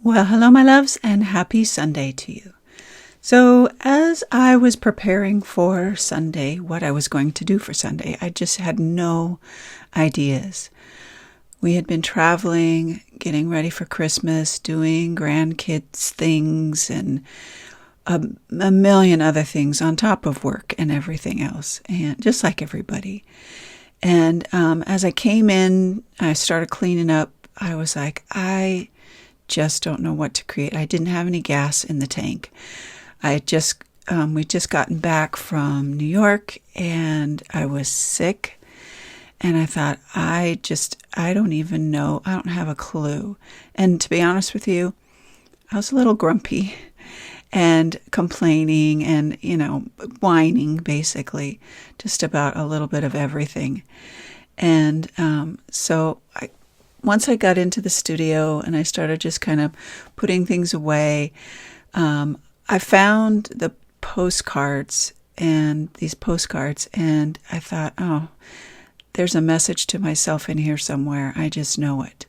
Well, hello, my loves, and happy Sunday to you. So, as I was preparing for Sunday, what I was going to do for Sunday, I just had no ideas. We had been traveling, getting ready for Christmas, doing grandkids things, and a million other things on top of work and everything else, and just like everybody. And as I came in, I started cleaning up. I was like, I just don't know what to create. I didn't have any gas in the tank. We'd just gotten back from New York, and I was sick. And I thought, I don't even know. I don't have a clue. And to be honest with you, I was a little grumpy and complaining and, whining basically, just about a little bit of everything. And once I got into the studio and I started just kind of putting things away, I found the postcards and I thought, oh, there's a message to myself in here somewhere. I just know it.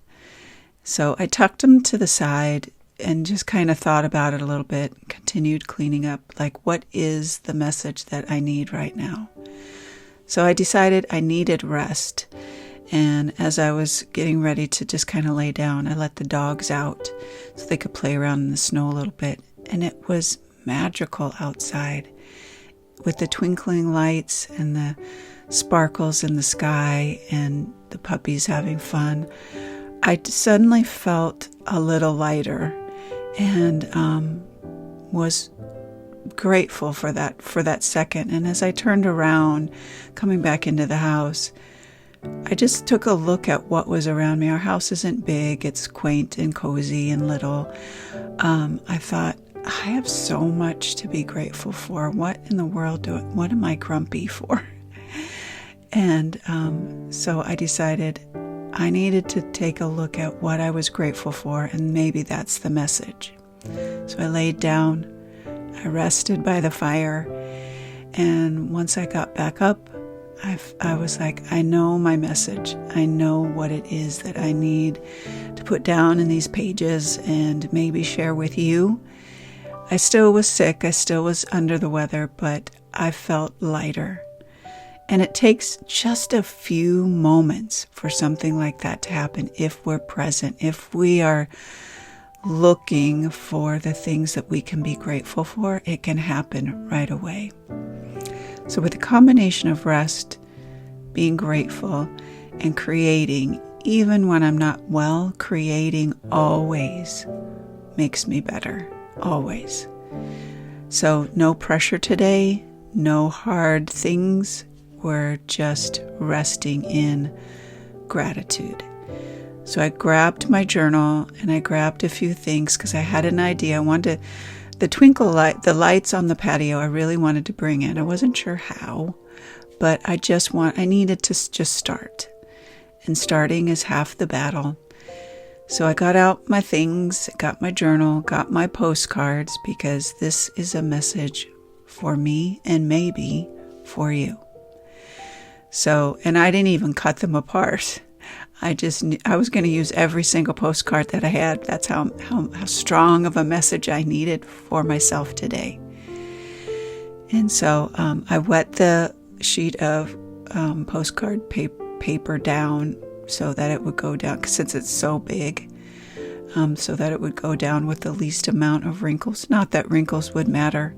So I tucked them to the side and just kind of thought about it a little bit, continued cleaning up, like, what is the message that I need right now? So I decided I needed rest. And as I was getting ready to just kind of lay down, I let the dogs out so they could play around in the snow a little bit. And it was magical outside with the twinkling lights and the sparkles in the sky and the puppies having fun. I suddenly felt a little lighter and was grateful for that second. And as I turned around, coming back into the house, I just took a look at what was around me. Our house isn't big. It's quaint and cozy and little. I thought, I have so much to be grateful for. What in the world what am I grumpy for? And so I decided I needed to take a look at what I was grateful for, and maybe that's the message. So I laid down, I rested by the fire, and once I got back up, I was like, I know my message. I know what it is that I need to put down in these pages and maybe share with you. I still was sick. I still was under the weather, but I felt lighter. And it takes just a few moments for something like that to happen if we're present, if we are looking for the things that we can be grateful for, it can happen right away. So with a combination of rest, being grateful, and creating, even when I'm not well, creating always makes me better, always. So no pressure today, no hard things. We're just resting in gratitude. So I grabbed my journal and I grabbed a few things because I had an idea. I wanted the lights on the patio. I really wanted to bring in. I wasn't sure how, but I needed to just start. And starting is half the battle. So I got out my things, got my journal, got my postcards, because this is a message for me and maybe for you. So, and I didn't even cut them apart. I was going to use every single postcard that I had. That's how strong of a message I needed for myself today. And so I wet the sheet of postcard paper down so that it would go down, since it's so big, so that it would go down with the least amount of wrinkles. Not that wrinkles would matter.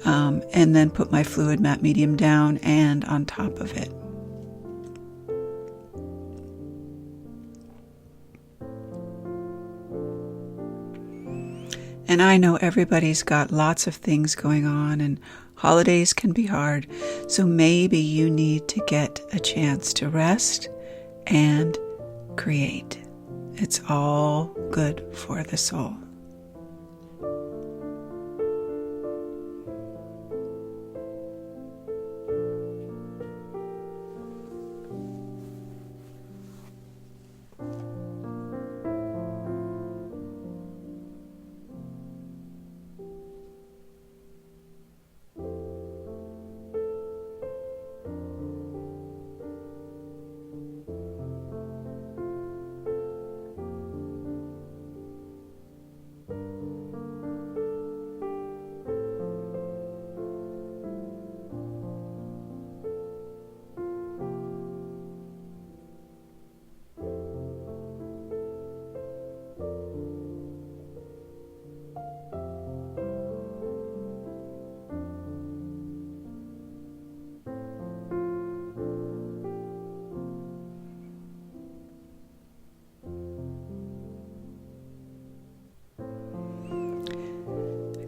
And then put my fluid matte medium down and on top of it. And I know everybody's got lots of things going on, and holidays can be hard. So maybe you need to get a chance to rest and create. It's all good for the soul.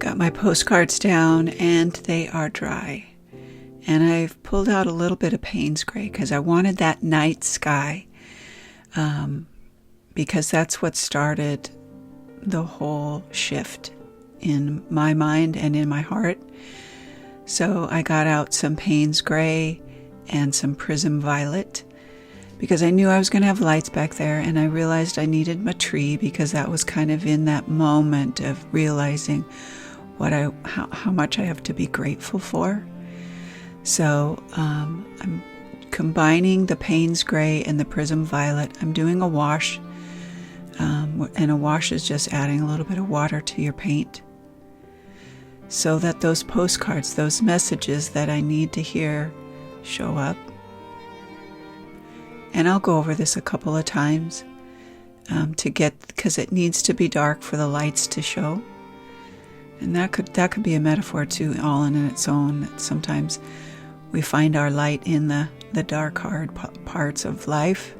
got my postcards down and they are dry. And I've pulled out a little bit of Payne's Gray because I wanted that night sky, because that's what started the whole shift in my mind and in my heart. So I got out some Payne's Gray and some Prism Violet because I knew I was going to have lights back there, and I realized I needed my tree because that was kind of in that moment of realizing how much I have to be grateful for. So I'm combining the Payne's Gray and the Prism Violet. I'm doing a wash, and a wash is just adding a little bit of water to your paint so that those postcards, those messages that I need to hear, show up. And I'll go over this a couple of times because it needs to be dark for the lights to show. And that could be a metaphor too, all in its own. That sometimes we find our light in the dark, hard parts of life.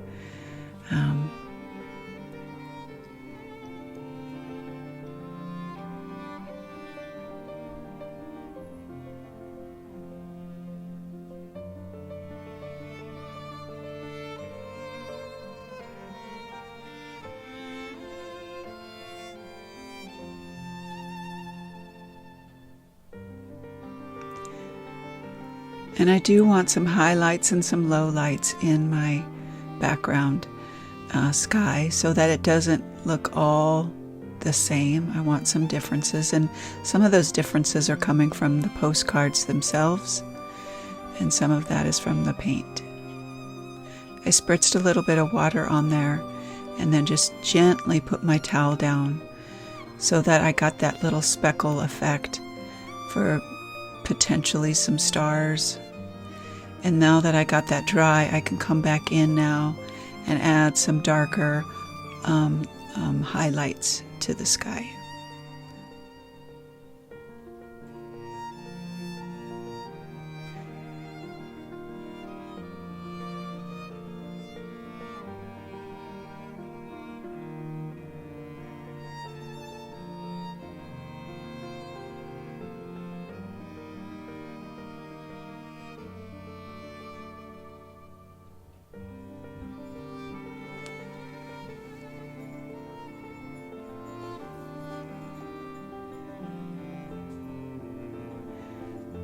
And I do want some highlights and some lowlights in my background sky so that it doesn't look all the same. I want some differences, and some of those differences are coming from the postcards themselves, and some of that is from the paint. I spritzed a little bit of water on there and then just gently put my towel down so that I got that little speckle effect for potentially some stars. And now that I got that dry, I can come back in now and add some darker highlights to the sky.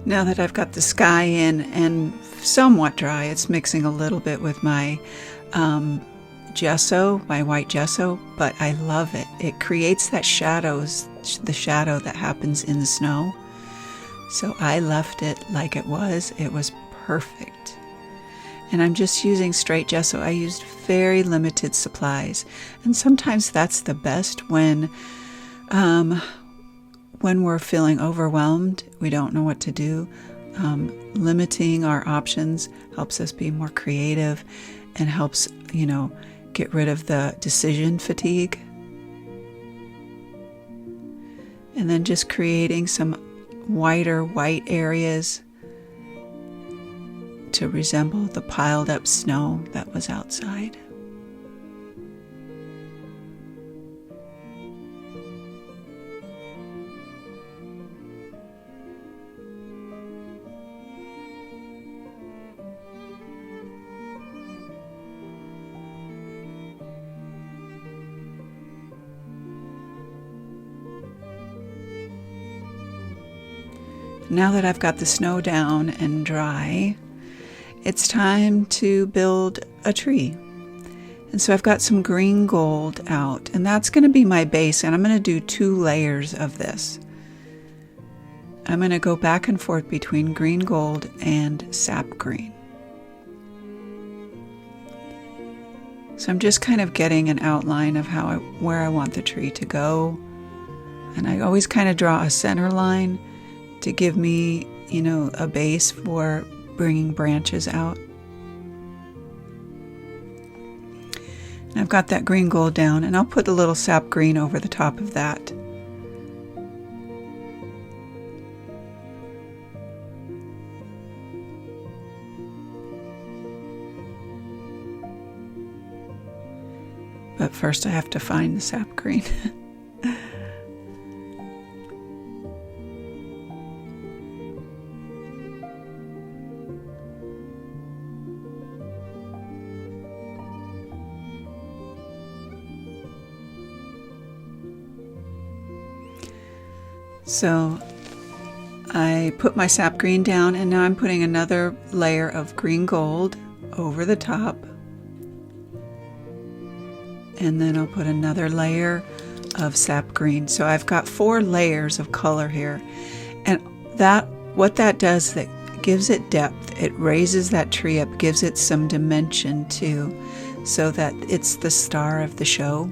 Now that I've got the sky in and somewhat dry, it's mixing a little bit with my gesso, my white gesso, but I love it. It creates that the shadow that happens in the snow. So I left it like it was. It was perfect. And I'm just using straight gesso. I used very limited supplies. And sometimes that's the best when we're feeling overwhelmed, we don't know what to do. Limiting our options helps us be more creative and helps, get rid of the decision fatigue. And then just creating some whiter white areas to resemble the piled up snow that was outside. Now that I've got the snow down and dry, it's time to build a tree. And so I've got some green gold out, and that's going to be my base, and I'm going to do 2 layers of this. I'm going to go back and forth between green gold and sap green. So I'm just kind of getting an outline of where I want the tree to go. And I always kind of draw a center line to give me, a base for bringing branches out. And I've got that green gold down, and I'll put a little sap green over the top of that. But first I have to find the sap green. So I put my sap green down, and now I'm putting another layer of green gold over the top. And then I'll put another layer of sap green. So I've got 4 layers of color here. And what that does, that gives it depth. It raises that tree up, gives it some dimension too, so that it's the star of the show.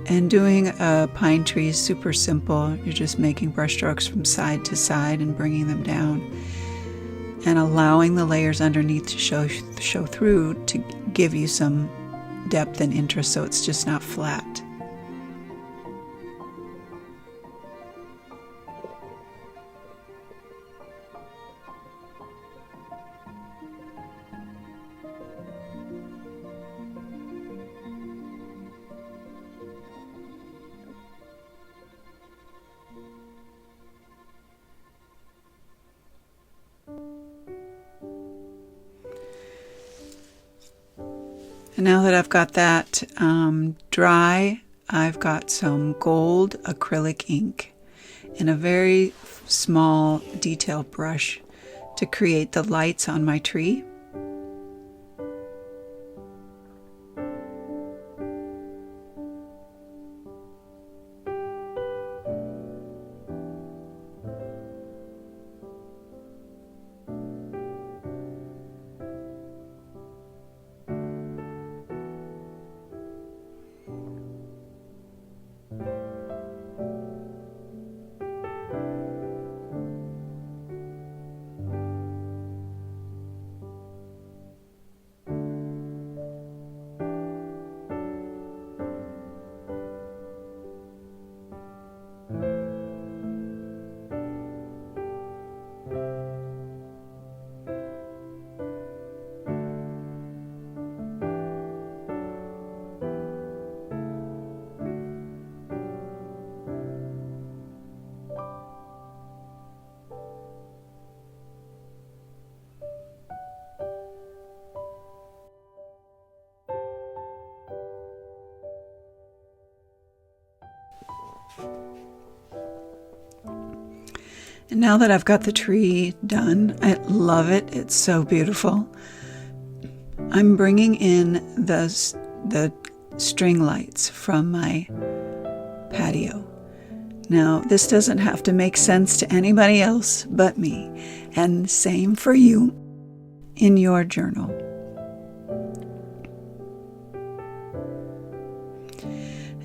And doing a pine tree is super simple. You're just making brush strokes from side to side and bringing them down, and allowing the layers underneath to show through to give you some depth and interest, so it's just not flat. And now that I've got that dry, I've got some gold acrylic ink and a very small detail brush to create the lights on my tree. And now that I've got the tree done, I love it. It's so beautiful. I'm bringing in the string lights from my patio. Now, this doesn't have to make sense to anybody else but me, and same for you in your journal.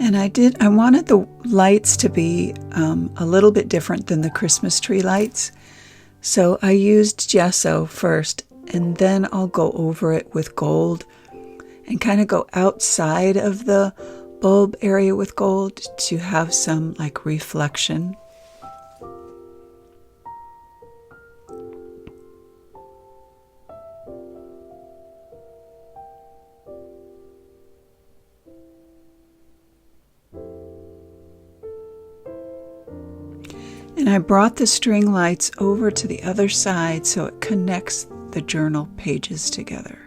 And I wanted the lights to be a little bit different than the Christmas tree lights. So I used gesso first, and then I'll go over it with gold and kind of go outside of the bulb area with gold to have some like reflection. And I brought the string lights over to the other side so it connects the journal pages together.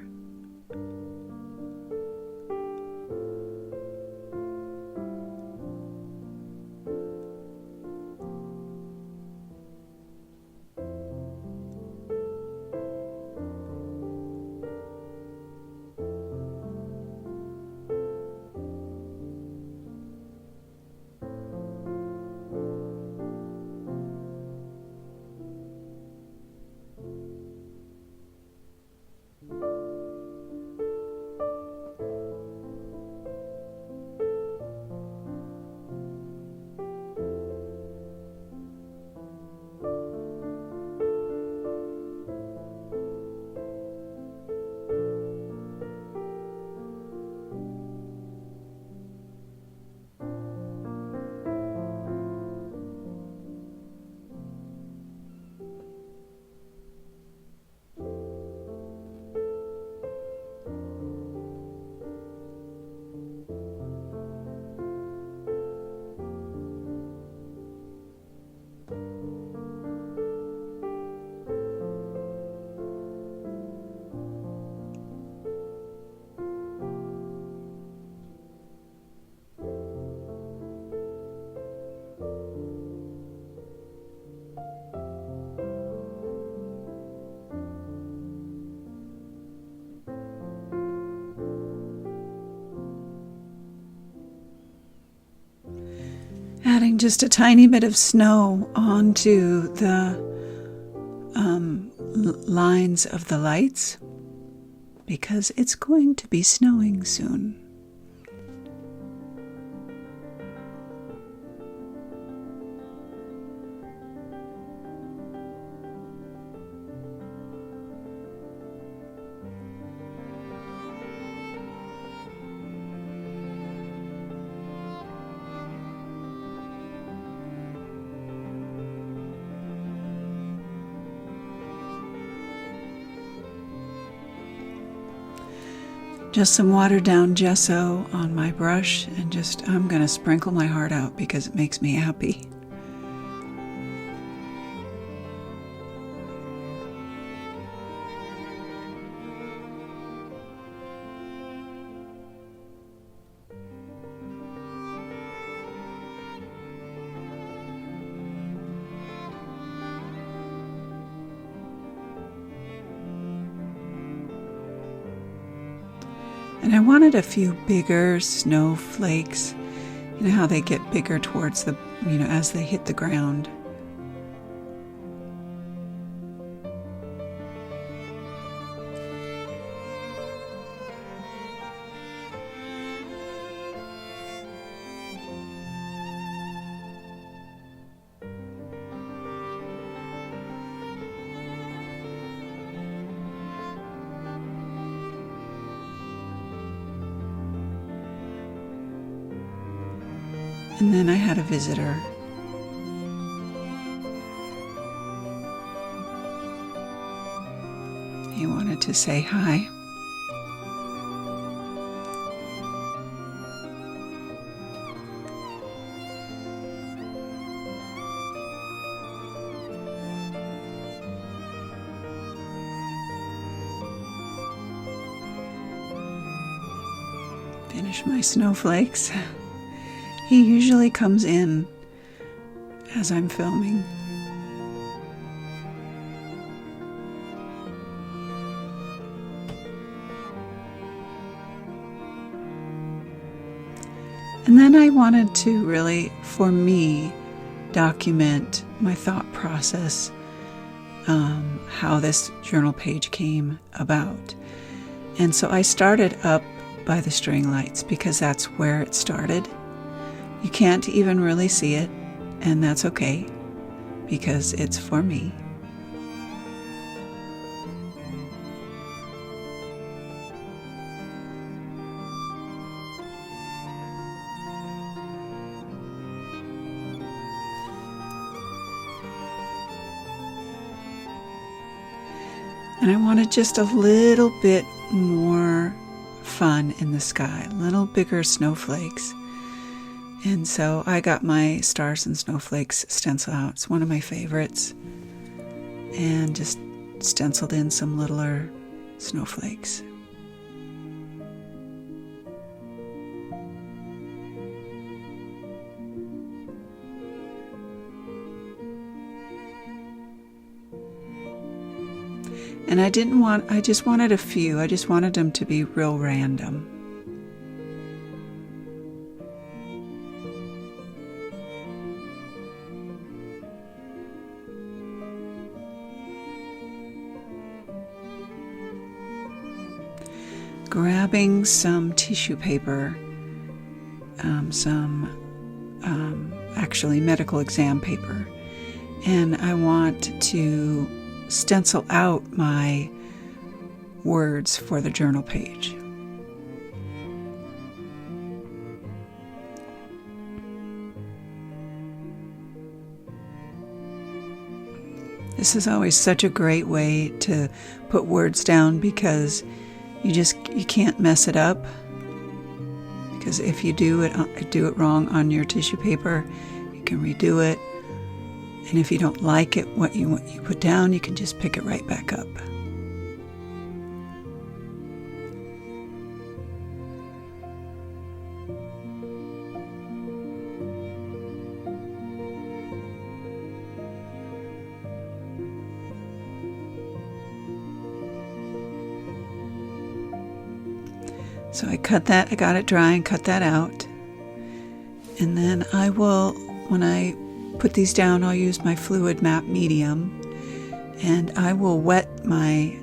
adding just a tiny bit of snow onto the lines of the lights because it's going to be snowing soon. Just some watered down gesso on my brush, and I'm going to sprinkle my heart out because it makes me happy. And I wanted a few bigger snowflakes. You know how they get bigger towards as they hit the ground. And then I had a visitor. He wanted to say hi. Finish my snowflakes. He usually comes in as I'm filming. And then I wanted to really, for me, document my thought process, how this journal page came about. And so I started up by the string lights because that's where it started. You can't even really see it, and that's okay, because it's for me. And I wanted just a little bit more fun in the sky, a little bigger snowflakes. And so I got my Stars and Snowflakes stencil out. It's one of my favorites. And just stenciled in some littler snowflakes. And I just wanted a few. I just wanted them to be real random. Grabbing some tissue paper, actually medical exam paper, and I want to stencil out my words for the journal page. This is always such a great way to put words down because you can't mess it up, because if you do it wrong on your tissue paper, you can redo it, and if you don't like it, what you put down, you can just pick it right back up. So I got it dry and cut that out. And then I will when I put these down, I'll use my fluid map medium, and I will wet my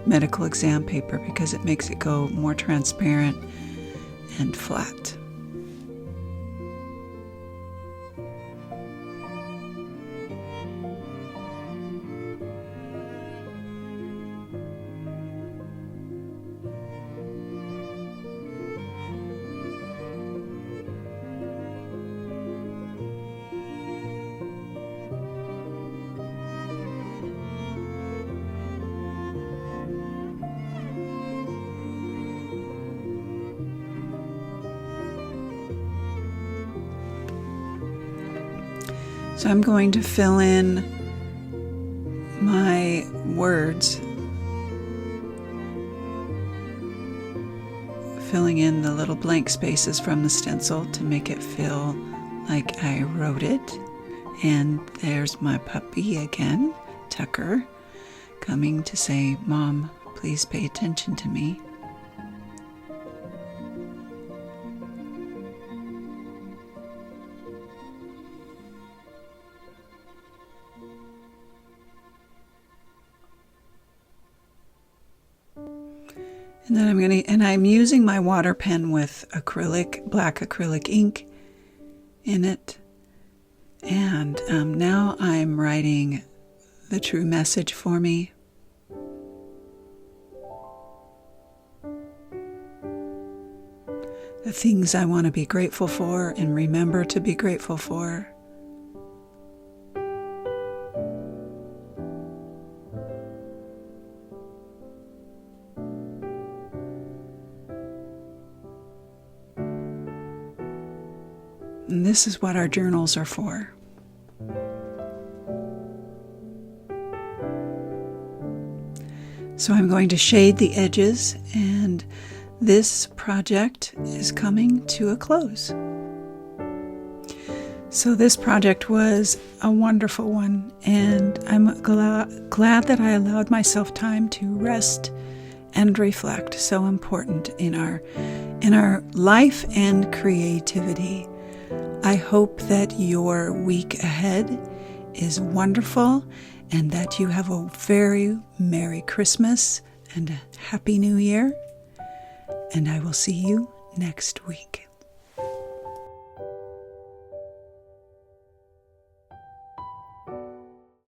medical exam paper because it makes it go more transparent and flat. So I'm going to fill in my words, filling in the little blank spaces from the stencil to make it feel like I wrote it. And there's my puppy again, Tucker, coming to say, "Mom, please pay attention to me." And then I'm using my water pen with black acrylic ink in it. And now I'm writing the true message for me. The things I want to be grateful for and remember to be grateful for. And this is what our journals are for. So I'm going to shade the edges, and this project is coming to a close. So this project was a wonderful one, and I'm glad that I allowed myself time to rest and reflect. So important in our life and creativity. I hope that your week ahead is wonderful and that you have a very Merry Christmas and a Happy New Year. And I will see you next week.